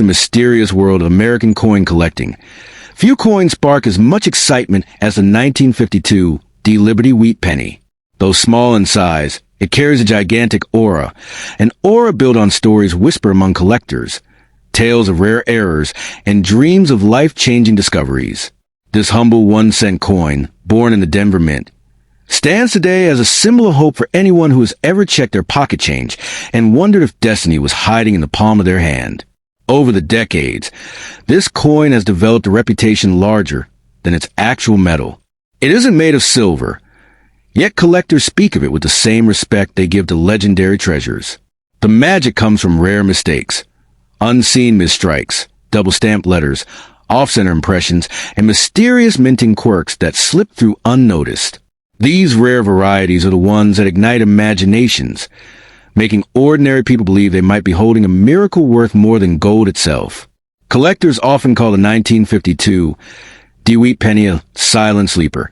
the mysterious world of American coin collecting. Few coins spark as much excitement as the 1952 D Liberty wheat penny. Though small in size, it carries a gigantic aura, an aura built on stories whispered among collectors, tales of rare errors, and dreams of life-changing discoveries. This humble 1-cent coin, born in the Denver Mint, stands today as a symbol of hope for anyone who has ever checked their pocket change and wondered if destiny was hiding in the palm of their hand. Over the decades, this coin has developed a reputation larger than its actual metal. It isn't made of silver, yet collectors speak of it with the same respect they give to legendary treasures. The magic comes from rare mistakes, unseen misstrikes, double-stamped letters, off-center impressions, and mysterious minting quirks that slip through unnoticed. These rare varieties are the ones that ignite imaginations, making ordinary people believe they might be holding a miracle worth more than gold itself. Collectors often call the 1952 D wheat penny a silent sleeper,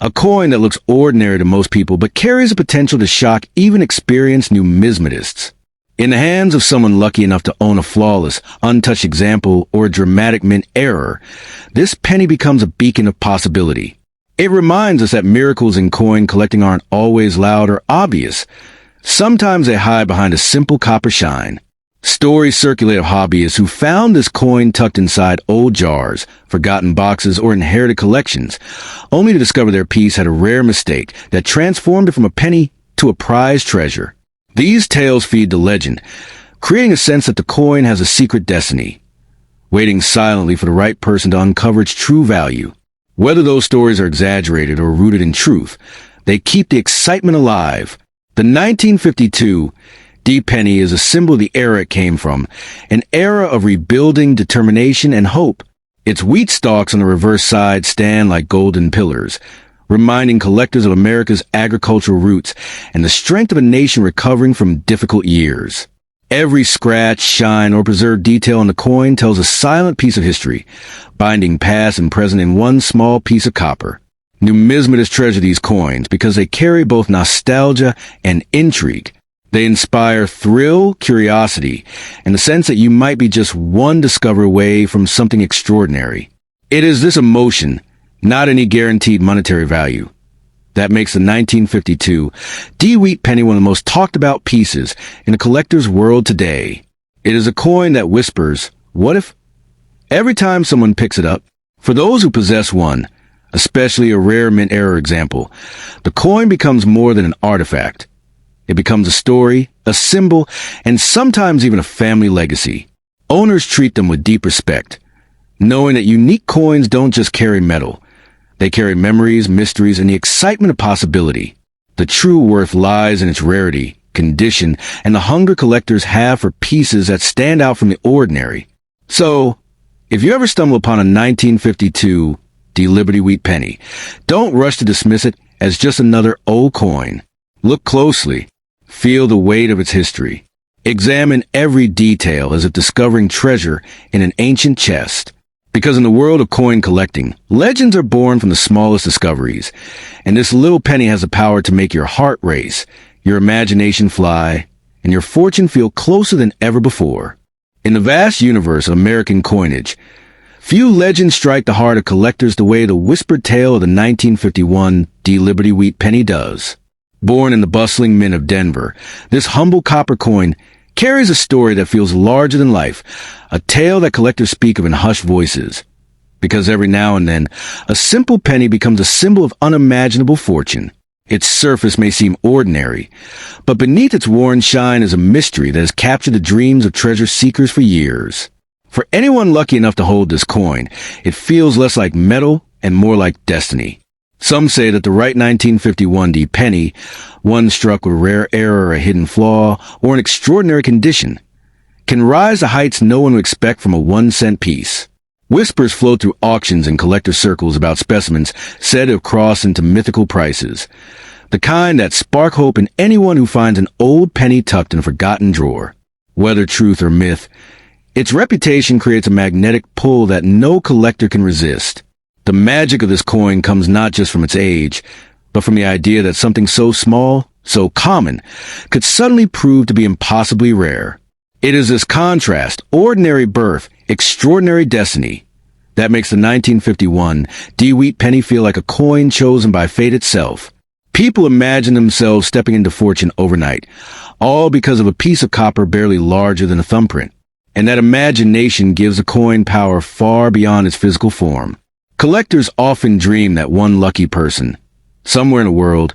a coin that looks ordinary to most people but carries the potential to shock even experienced numismatists. In the hands of someone lucky enough to own a flawless, untouched example or a dramatic mint error, this penny becomes a beacon of possibility. It reminds us that miracles in coin collecting aren't always loud or obvious. Sometimes they hide behind a simple copper shine. Stories circulate of hobbyists who found this coin tucked inside old jars, forgotten boxes, or inherited collections, only to discover their piece had a rare mistake that transformed it from a penny to a prized treasure. These tales feed the legend, creating a sense that the coin has a secret destiny, waiting silently for the right person to uncover its true value. Whether those stories are exaggerated or rooted in truth, they keep the excitement alive. The 1952 D penny is a symbol of the era it came from, an era of rebuilding, determination, and hope. Its wheat stalks on the reverse side stand like golden pillars, reminding collectors of America's agricultural roots and the strength of a nation recovering from difficult years. Every scratch, shine, or preserved detail on the coin tells a silent piece of history, binding past and present in one small piece of copper. Numismatists treasure these coins because they carry both nostalgia and intrigue. They inspire thrill, curiosity, and the sense that you might be just one discovery away from something extraordinary. It is this emotion, not any guaranteed monetary value, that makes the 1952 D wheat penny one of the most talked about pieces in a collector's world today. It is a coin that whispers, "What if?" every time someone picks it up. For those who possess one, especially a rare mint error example, the coin becomes more than an artifact. It becomes a story, a symbol, and sometimes even a family legacy. Owners treat them with deep respect, knowing that unique coins don't just carry metal. They carry memories, mysteries, and the excitement of possibility. The true worth lies in its rarity, condition, and the hunger collectors have for pieces that stand out from the ordinary. So, if you ever stumble upon a 1952 D Liberty wheat penny, don't rush to dismiss it as just another old coin. Look closely. Feel the weight of its history. Examine every detail as if discovering treasure in an ancient chest. Because in the world of coin collecting, legends are born from the smallest discoveries, and this little penny has the power to make your heart race, your imagination fly, and your fortune feel closer than ever before. In the vast universe of American coinage, few legends strike the heart of collectors the way the whispered tale of the 1951 D Liberty wheat penny does. Born in the bustling mint of Denver, this humble copper coin carries a story that feels larger than life, a tale that collectors speak of in hushed voices. Because every now and then, a simple penny becomes a symbol of unimaginable fortune. Its surface may seem ordinary, but beneath its worn shine is a mystery that has captured the dreams of treasure seekers for years. For anyone lucky enough to hold this coin, it feels less like metal and more like destiny. Some say that the right 1951 D penny, one struck with rare error or a hidden flaw, or an extraordinary condition, can rise to heights no one would expect from a 1-cent piece. Whispers float through auctions and collector circles about specimens said to have crossed into mythical prices, the kind that spark hope in anyone who finds an old penny tucked in a forgotten drawer. Whether truth or myth, its reputation creates a magnetic pull that no collector can resist. The magic of this coin comes not just from its age, but from the idea that something so small, so common, could suddenly prove to be impossibly rare. It is this contrast, ordinary birth, extraordinary destiny, that makes the 1951 D-Wheat penny feel like a coin chosen by fate itself. People imagine themselves stepping into fortune overnight, all because of a piece of copper barely larger than a thumbprint. And that imagination gives a coin power far beyond its physical form. Collectors often dream that one lucky person, somewhere in the world,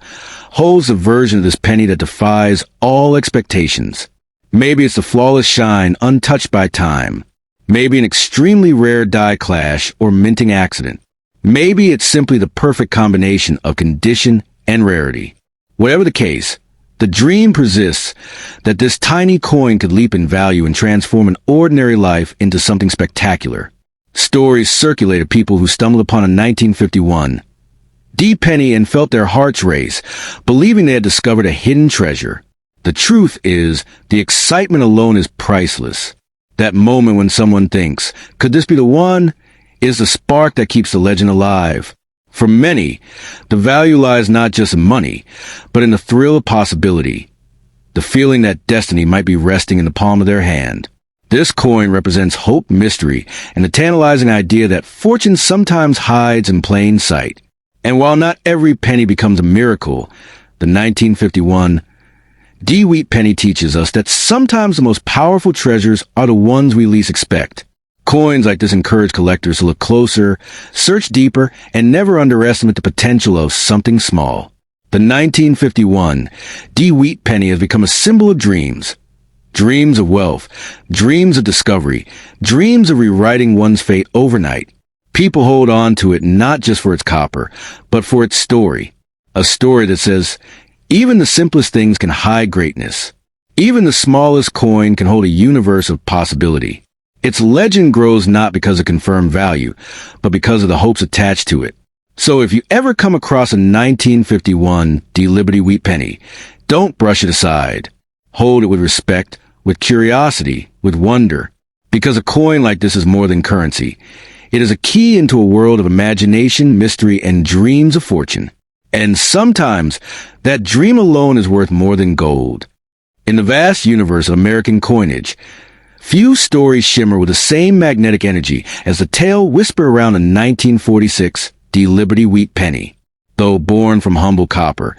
holds a version of this penny that defies all expectations. Maybe it's the flawless shine untouched by time. Maybe an extremely rare die clash or minting accident. Maybe it's simply the perfect combination of condition and rarity. Whatever the case, the dream persists that this tiny coin could leap in value and transform an ordinary life into something spectacular. Stories circulate of people who stumbled upon a 1951 D-penny and felt their hearts race, believing they had discovered a hidden treasure. The truth is, the excitement alone is priceless. That moment when someone thinks, could this be the one, is the spark that keeps the legend alive. For many, the value lies not just in money, but in the thrill of possibility, the feeling that destiny might be resting in the palm of their hand. This coin represents hope, mystery, and the tantalizing idea that fortune sometimes hides in plain sight. And while not every penny becomes a miracle, the 1951 D-Wheat penny teaches us that sometimes the most powerful treasures are the ones we least expect. Coins like this encourage collectors to look closer, search deeper, and never underestimate the potential of something small. The 1951 D-Wheat penny has become a symbol of dreams. Dreams of wealth, dreams of discovery, dreams of rewriting one's fate overnight. People hold on to it not just for its copper, but for its story. A story that says, even the simplest things can hide greatness. Even the smallest coin can hold a universe of possibility. Its legend grows not because of confirmed value, but because of the hopes attached to it. So if you ever come across a 1951 D-Liberty wheat penny, don't brush it aside. Hold it with respect, with curiosity, with wonder. Because a coin like this is more than currency. It is a key into a world of imagination, mystery, and dreams of fortune. And sometimes, that dream alone is worth more than gold. In the vast universe of American coinage, few stories shimmer with the same magnetic energy as the tale whispered around the 1946 D-Liberty wheat penny. Though born from humble copper,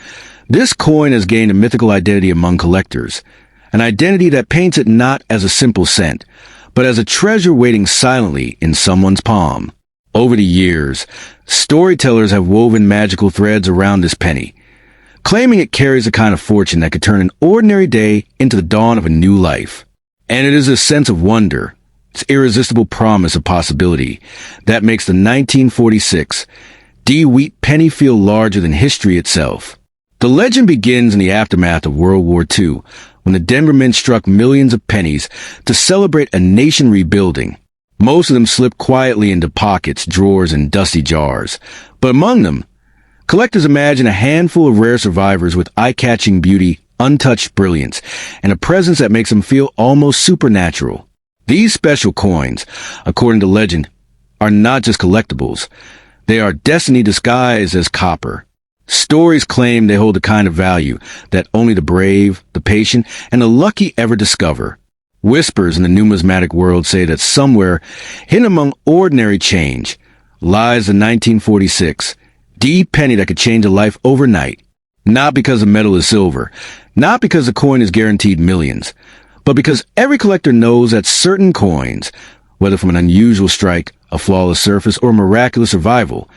this coin has gained a mythical identity among collectors, an identity that paints it not as a simple cent, but as a treasure waiting silently in someone's palm. Over the years, storytellers have woven magical threads around this penny, claiming it carries a kind of fortune that could turn an ordinary day into the dawn of a new life. And it is a sense of wonder, its irresistible promise of possibility, that makes the 1946 D-Wheat penny feel larger than history itself. The legend begins in the aftermath of World War II, when the Denver Mint struck millions of pennies to celebrate a nation rebuilding. Most of them slipped quietly into pockets, drawers, and dusty jars. But among them, collectors imagine a handful of rare survivors with eye-catching beauty, untouched brilliance, and a presence that makes them feel almost supernatural. These special coins, according to legend, are not just collectibles. They are destiny disguised as copper. Stories claim they hold the kind of value that only the brave, the patient, and the lucky ever discover. Whispers in the numismatic world say that somewhere, hidden among ordinary change, lies the 1946 D-penny that could change a life overnight. Not because the metal is silver, not because the coin is guaranteed millions, but because every collector knows that certain coins, whether from an unusual strike, a flawless surface, or miraculous survival,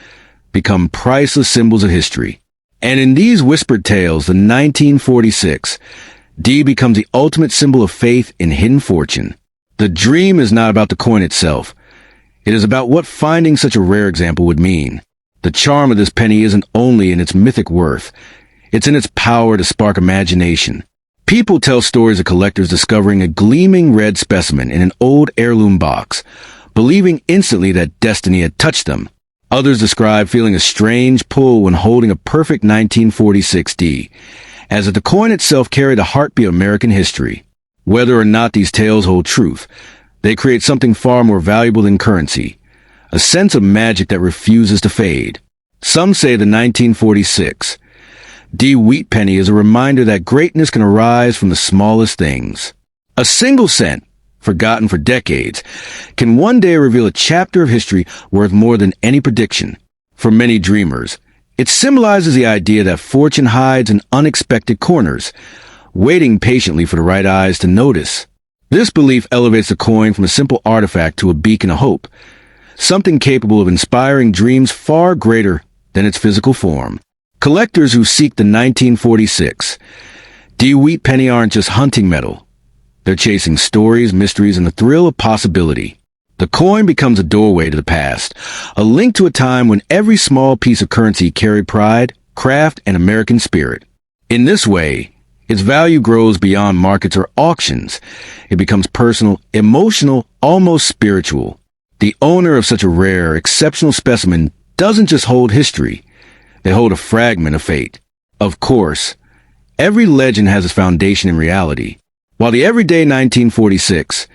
become priceless symbols of history. And in these whispered tales, the 1946 D becomes the ultimate symbol of faith in hidden fortune. The dream is not about the coin itself. It is about what finding such a rare example would mean. The charm of this penny isn't only in its mythic worth. It's in its power to spark imagination. People tell stories of collectors discovering a gleaming red specimen in an old heirloom box, believing instantly that destiny had touched them. Others describe feeling a strange pull when holding a perfect 1946 D, as if the coin itself carried the heartbeat of American history. Whether or not these tales hold truth, they create something far more valuable than currency, a sense of magic that refuses to fade. Some say the 1946 D-Wheat penny is a reminder that greatness can arise from the smallest things. A single cent, forgotten for decades, can one day reveal a chapter of history worth more than any prediction. For many dreamers, it symbolizes the idea that fortune hides in unexpected corners, waiting patiently for the right eyes to notice. This belief elevates the coin from a simple artifact to a beacon of hope, something capable of inspiring dreams far greater than its physical form. Collectors who seek the 1946 D wheat penny aren't just hunting metal. They're chasing stories, mysteries, and the thrill of possibility. The coin becomes a doorway to the past, a link to a time when every small piece of currency carried pride, craft, and American spirit. In this way, its value grows beyond markets or auctions. It becomes personal, emotional, almost spiritual. The owner of such a rare, exceptional specimen doesn't just hold history. They hold a fragment of fate. Of course, every legend has its foundation in reality. While the everyday 1946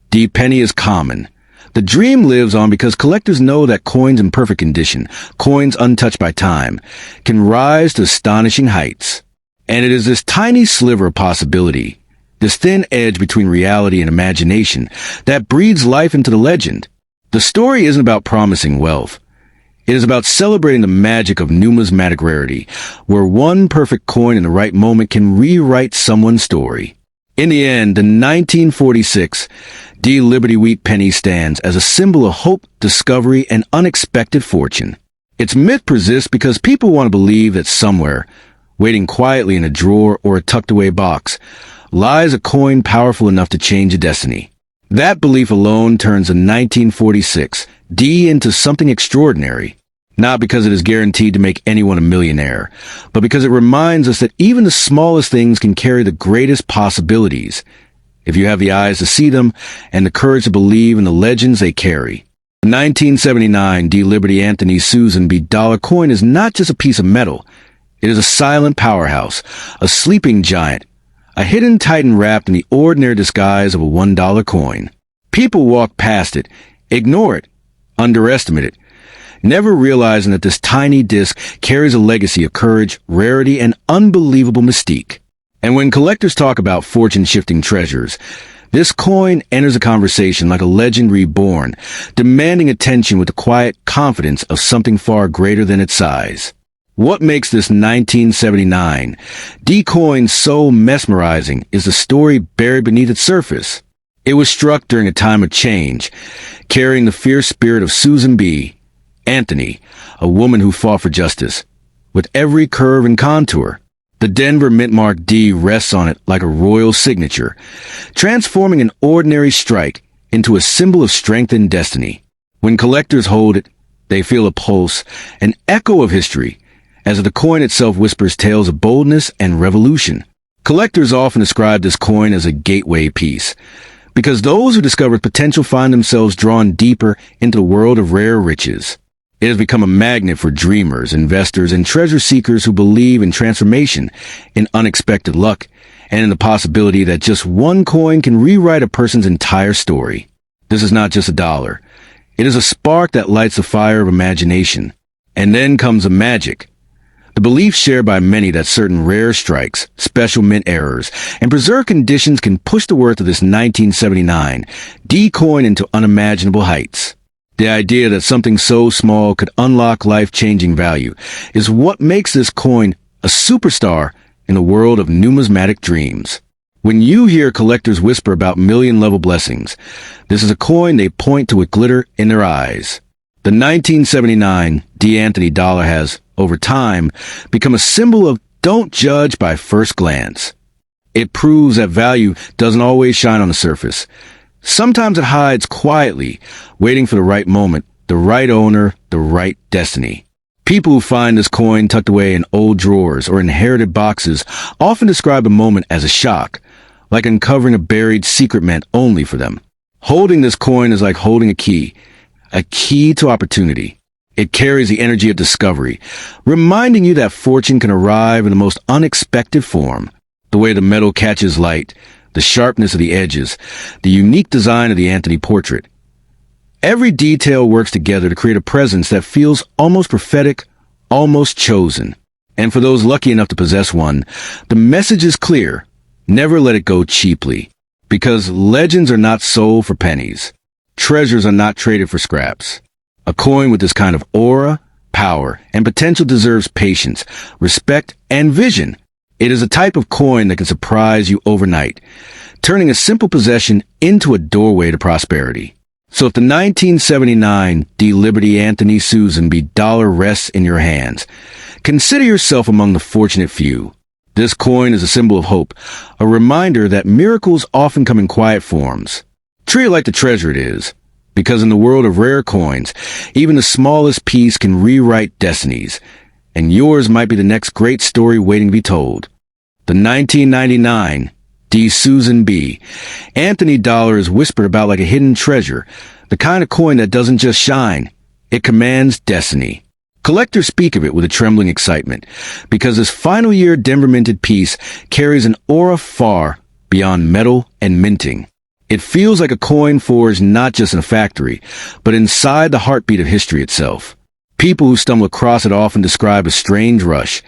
D penny is common, the dream lives on because collectors know that coins in perfect condition, coins untouched by time, can rise to astonishing heights. And it is this tiny sliver of possibility, this thin edge between reality and imagination, that breathes life into the legend. The story isn't about promising wealth. It is about celebrating the magic of numismatic rarity, where one perfect coin in the right moment can rewrite someone's story. In the end, the 1946 D Liberty Wheat penny stands as a symbol of hope, discovery, and unexpected fortune. Its myth persists because people want to believe that somewhere, waiting quietly in a drawer or a tucked-away box, lies a coin powerful enough to change a destiny. That belief alone turns the 1946 D into something extraordinary, not because it is guaranteed to make anyone a millionaire, but because it reminds us that even the smallest things can carry the greatest possibilities, if you have the eyes to see them and the courage to believe in the legends they carry. The 1979 D Liberty Anthony Susan B. dollar coin is not just a piece of metal. It is a silent powerhouse, a sleeping giant, a hidden titan wrapped in the ordinary disguise of a $1 coin. People walk past it, ignore it, underestimate it, never realizing that this tiny disc carries a legacy of courage, rarity, and unbelievable mystique. And when collectors talk about fortune-shifting treasures, this coin enters a conversation like a legend reborn, demanding attention with the quiet confidence of something far greater than its size. What makes this 1979 D coin so mesmerizing is the story buried beneath its surface. It was struck during a time of change, carrying the fierce spirit of Susan B. Anthony, a woman who fought for justice. With every curve and contour, the Denver Mintmark D rests on it like a royal signature, transforming an ordinary strike into a symbol of strength and destiny. When collectors hold it, they feel a pulse, an echo of history, as the coin itself whispers tales of boldness and revolution. Collectors often describe this coin as a gateway piece, because those who discover its potential find themselves drawn deeper into the world of rare riches. It has become a magnet for dreamers, investors, and treasure seekers who believe in transformation, in unexpected luck, and in the possibility that just one coin can rewrite a person's entire story. This is not just a dollar. It is a spark that lights the fire of imagination. And then comes the magic. The belief shared by many that certain rare strikes, special mint errors, and preserved conditions can push the worth of this 1979 D coin into unimaginable heights. The idea that something so small could unlock life-changing value is what makes this coin a superstar in the world of numismatic dreams. When you hear collectors whisper about million-level blessings, this is a coin they point to with glitter in their eyes. The 1979 D. Anthony dollar has, over time, become a symbol of don't judge by first glance. It proves that value doesn't always shine on the surface. Sometimes it hides quietly, waiting for the right moment, the right owner, the right destiny. People who find this coin tucked away in old drawers or inherited boxes often describe the moment as a shock, like uncovering a buried secret meant only for them. Holding this coin is like holding a key to opportunity. It carries the energy of discovery, reminding you that fortune can arrive in the most unexpected form. The way the metal catches light, the sharpness of the edges, the unique design of the Anthony portrait. Every detail works together to create a presence that feels almost prophetic, almost chosen. And for those lucky enough to possess one, the message is clear. Never let it go cheaply. Because legends are not sold for pennies. Treasures are not traded for scraps. A coin with this kind of aura, power, and potential deserves patience, respect, and vision. It is a type of coin that can surprise you overnight, turning a simple possession into a doorway to prosperity. So if the 1979 D. Liberty Anthony Susan B. dollar rests in your hands, consider yourself among the fortunate few. This coin is a symbol of hope, a reminder that miracles often come in quiet forms. Treat it like the treasure it is, because in the world of rare coins, even the smallest piece can rewrite destinies, and yours might be the next great story waiting to be told. The 1999 D. Susan B. Anthony dollar is whispered about like a hidden treasure, the kind of coin that doesn't just shine, it commands destiny. Collectors speak of it with a trembling excitement, because this final year Denver minted piece carries an aura far beyond metal and minting. It feels like a coin forged not just in a factory, but inside the heartbeat of history itself. People who stumble across it often describe a strange rush,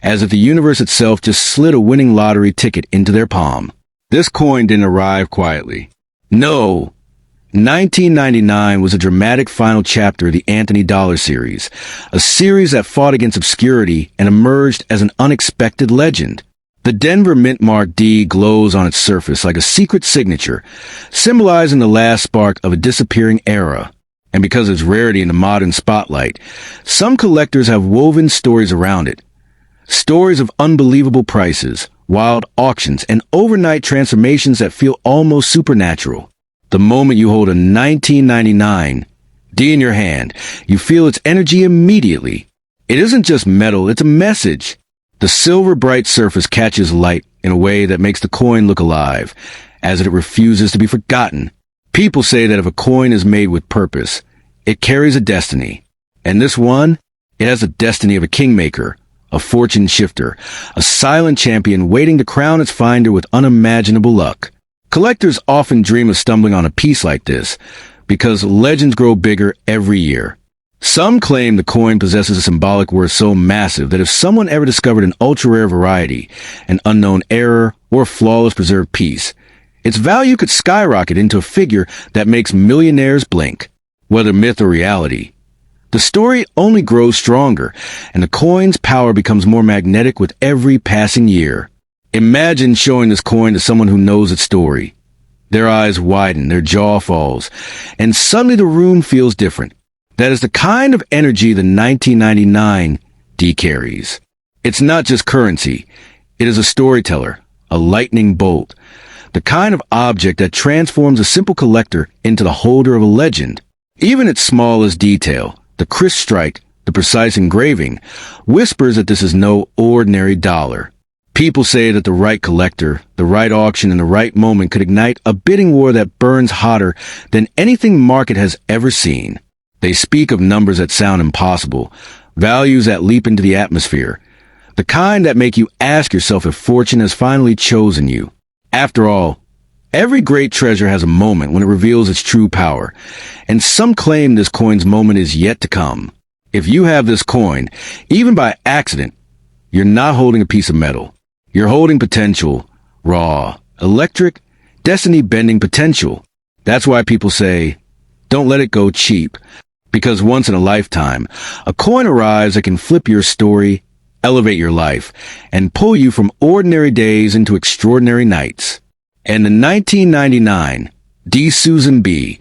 as if the universe itself just slid a winning lottery ticket into their palm. This coin didn't arrive quietly. No! 1999 was a dramatic final chapter of the Anthony Dollar series, a series that fought against obscurity and emerged as an unexpected legend. The Denver Mint Mark D glows on its surface like a secret signature, symbolizing the last spark of a disappearing era. And because of its rarity in the modern spotlight, some collectors have woven stories around it. Stories of unbelievable prices, wild auctions, and overnight transformations that feel almost supernatural. The moment you hold a 1999 D in your hand, you feel its energy immediately. It isn't just metal, it's a message. The silver bright surface catches light in a way that makes the coin look alive, as it refuses to be forgotten. People say that if a coin is made with purpose, it carries a destiny. And this one, it has the destiny of a kingmaker, a fortune shifter, a silent champion waiting to crown its finder with unimaginable luck. Collectors often dream of stumbling on a piece like this, because legends grow bigger every year. Some claim the coin possesses a symbolic worth so massive that if someone ever discovered an ultra-rare variety, an unknown error, or flawless preserved piece, its value could skyrocket into a figure that makes millionaires blink. Whether myth or reality, the story only grows stronger, and the coin's power becomes more magnetic with every passing year. Imagine showing this coin to someone who knows its story. Their eyes widen, their jaw falls, and suddenly the room feels different. That is the kind of energy the 1999 D carries. It's not just currency. It is a storyteller, a lightning bolt, the kind of object that transforms a simple collector into the holder of a legend. Even its smallest detail, the crisp strike, the precise engraving, whispers that this is no ordinary dollar. People say that the right collector, the right auction, and the right moment could ignite a bidding war that burns hotter than anything the market has ever seen. They speak of numbers that sound impossible, values that leap into the atmosphere, the kind that make you ask yourself if fortune has finally chosen you. After all, every great treasure has a moment when it reveals its true power, and some claim this coin's moment is yet to come. If you have this coin, even by accident, you're not holding a piece of metal. You're holding potential, raw, electric, destiny-bending potential. That's why people say, don't let it go cheap. Because once in a lifetime, a coin arrives that can flip your story, elevate your life, and pull you from ordinary days into extraordinary nights. And the 1999 D. Susan B.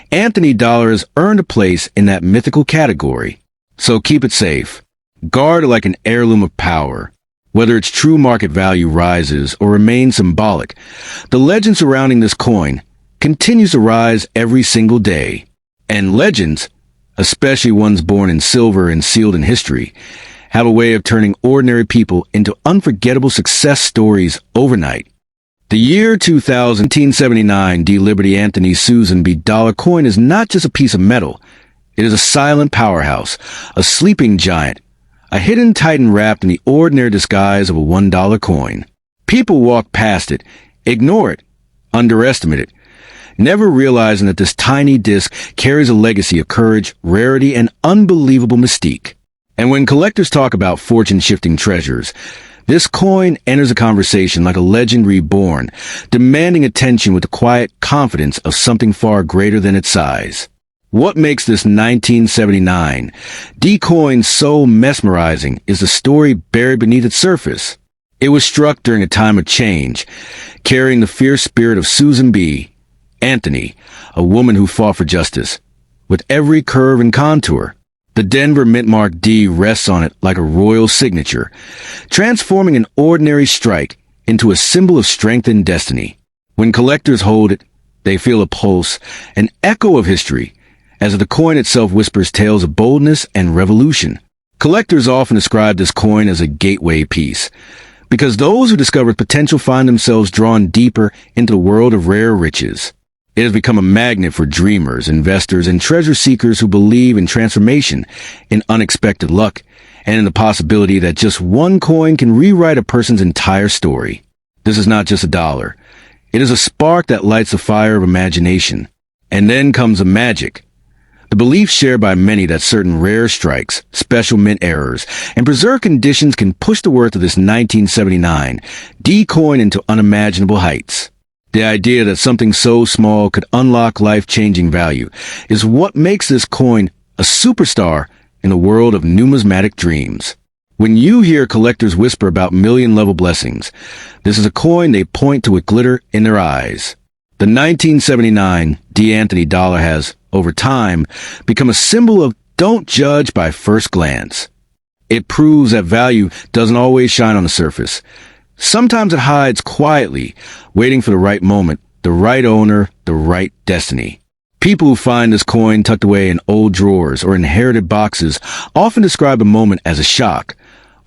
Anthony dollar has earned a place in that mythical category. So keep it safe. Guard it like an heirloom of power. Whether its true market value rises or remains symbolic, the legend surrounding this coin continues to rise every single day. And legends, especially ones born in silver and sealed in history, have a way of turning ordinary people into unforgettable success stories overnight. The year 1979 D. Liberty Anthony Susan B. dollar coin is not just a piece of metal. It is a silent powerhouse, a sleeping giant, a hidden titan wrapped in the ordinary disguise of a $1 coin. People walk past it, ignore it, underestimate it, never realizing that this tiny disc carries a legacy of courage, rarity, and unbelievable mystique. And when collectors talk about fortune-shifting treasures, This coin enters a conversation like a legend reborn, demanding attention with the quiet confidence of something far greater than its size. What makes this 1979 D coin so mesmerizing is the story buried beneath its surface. It was struck during a time of change, carrying the fierce spirit of Susan B. Anthony, a woman who fought for justice. With every curve and contour, the Denver mint mark D rests on it like a royal signature, transforming an ordinary strike into a symbol of strength and destiny. When collectors hold it, they feel a pulse, an echo of history, as the coin itself whispers tales of boldness and revolution. Collectors often describe this coin as a gateway piece, because those who discover its potential find themselves drawn deeper into the world of rare riches. It has become a magnet for dreamers, investors, and treasure seekers who believe in transformation, in unexpected luck, and in the possibility that just one coin can rewrite a person's entire story. This is not just a dollar. It is a spark that lights the fire of imagination. And then comes the magic. The belief shared by many that certain rare strikes, special mint errors, and preserved conditions can push the worth of this 1979 D coin into unimaginable heights. The idea that something so small could unlock life-changing value is what makes this coin a superstar in the world of numismatic dreams. When you hear collectors whisper about million-level blessings, this is a coin they point to with glitter in their eyes. The 1979 D. Anthony dollar has, over time, become a symbol of don't judge by first glance. It proves that value doesn't always shine on the surface. Sometimes it hides quietly, waiting for the right moment, the right owner, the right destiny. People who find this coin tucked away in old drawers or inherited boxes often describe a moment as a shock,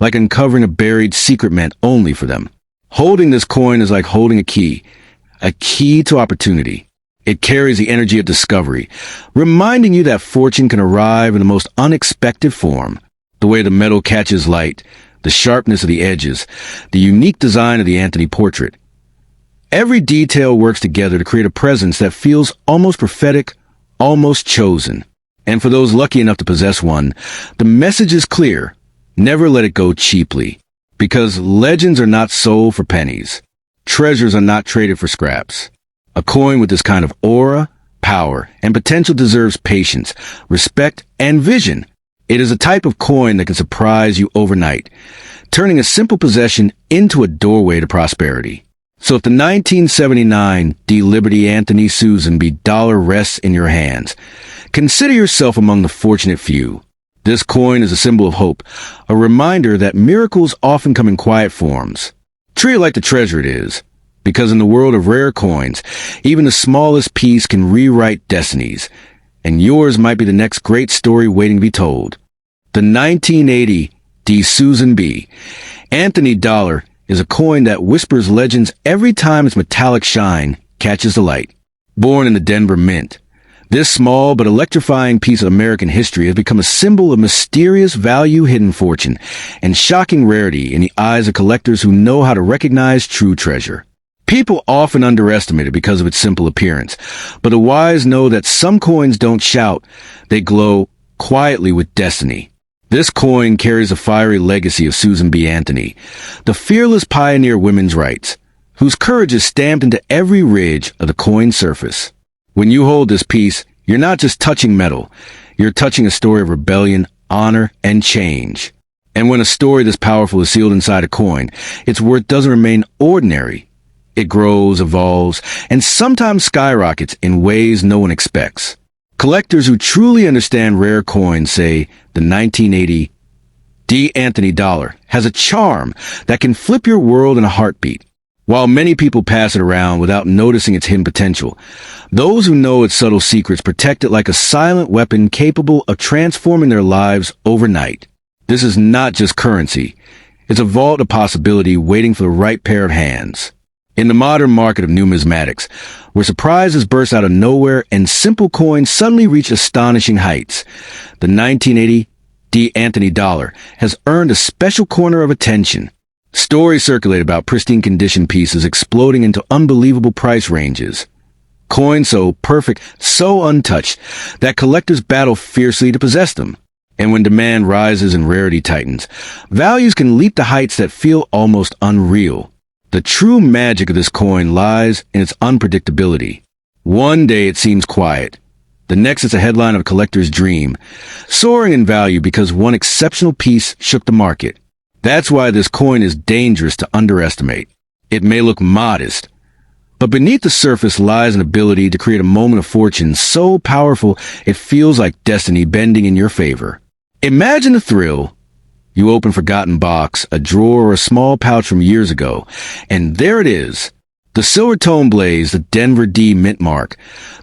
like uncovering a buried secret meant only for them. Holding this coin is like holding a key to opportunity. It carries the energy of discovery, reminding you that fortune can arrive in the most unexpected form. The way the metal catches light, the sharpness of the edges, the unique design of the Anthony portrait. Every detail works together to create a presence that feels almost prophetic, almost chosen. And for those lucky enough to possess one, the message is clear. Never let it go cheaply. Because legends are not sold for pennies. Treasures are not traded for scraps. A coin with this kind of aura, power, and potential deserves patience, respect, and vision. It is a type of coin that can surprise you overnight, turning a simple possession into a doorway to prosperity. So if the 1979 D. Liberty Anthony Susan B. dollar rests in your hands, consider yourself among the fortunate few. This coin is a symbol of hope, a reminder that miracles often come in quiet forms. Treat it like the treasure it is, because in the world of rare coins, even the smallest piece can rewrite destinies, and yours might be the next great story waiting to be told. The 1980 D. Susan B. Anthony dollar is a coin that whispers legends every time its metallic shine catches the light. Born in the Denver Mint, this small but electrifying piece of American history has become a symbol of mysterious value, hidden fortune, and shocking rarity in the eyes of collectors who know how to recognize true treasure. People often underestimate it because of its simple appearance, but the wise know that some coins don't shout, they glow quietly with destiny. This coin carries a fiery legacy of Susan B. Anthony, the fearless pioneer of women's rights, whose courage is stamped into every ridge of the coin's surface. When you hold this piece, you're not just touching metal, you're touching a story of rebellion, honor, and change. And when a story this powerful is sealed inside a coin, its worth doesn't remain ordinary. It grows, evolves, and sometimes skyrockets in ways no one expects. Collectors who truly understand rare coins say the 1980 D. Anthony dollar has a charm that can flip your world in a heartbeat. While many people pass it around without noticing its hidden potential, those who know its subtle secrets protect it like a silent weapon capable of transforming their lives overnight. This is not just currency. It's a vault of possibility waiting for the right pair of hands. In the modern market of numismatics, where surprises burst out of nowhere and simple coins suddenly reach astonishing heights, the 1980 D. Anthony dollar has earned a special corner of attention. Stories circulate about pristine condition pieces exploding into unbelievable price ranges. Coins so perfect, so untouched, that collectors battle fiercely to possess them. And when demand rises and rarity tightens, values can leap to heights that feel almost unreal. The true magic of this coin lies in its unpredictability. One day it seems quiet. The next it's a headline of a collector's dream, soaring in value because one exceptional piece shook the market. That's why this coin is dangerous to underestimate. It may look modest, but beneath the surface lies an ability to create a moment of fortune so powerful it feels like destiny bending in your favor. Imagine the thrill. You open a forgotten box, a drawer, or a small pouch from years ago, and there it is. The silver tone blaze, the Denver D mint mark,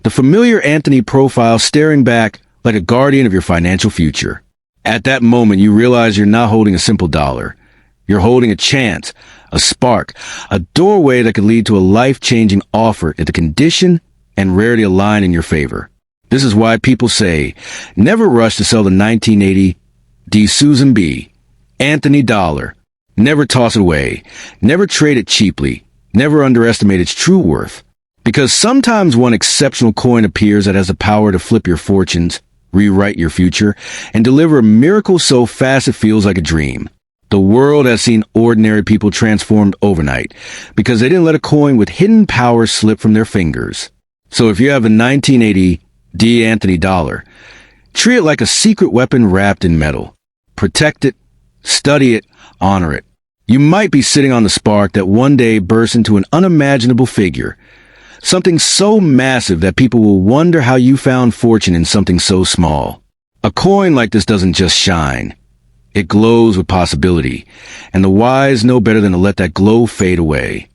the familiar Anthony profile staring back like a guardian of your financial future. At that moment, you realize you're not holding a simple dollar. You're holding a chance, a spark, a doorway that could lead to a life-changing offer if the condition and rarity align in your favor. This is why people say, never rush to sell the 1980 D Susan B. Anthony dollar. Never toss it away. Never trade it cheaply. Never underestimate its true worth. Because sometimes one exceptional coin appears that has the power to flip your fortunes, rewrite your future, and deliver a miracle so fast it feels like a dream. The world has seen ordinary people transformed overnight because they didn't let a coin with hidden power slip from their fingers. So if you have a 1980 D. Anthony dollar, treat it like a secret weapon wrapped in metal. Protect it, study it, honor it. You might be sitting on the spark that one day bursts into an unimaginable figure, something so massive that people will wonder how you found fortune in something so small. A coin like this doesn't just shine. It glows with possibility, and the wise know better than to let that glow fade away.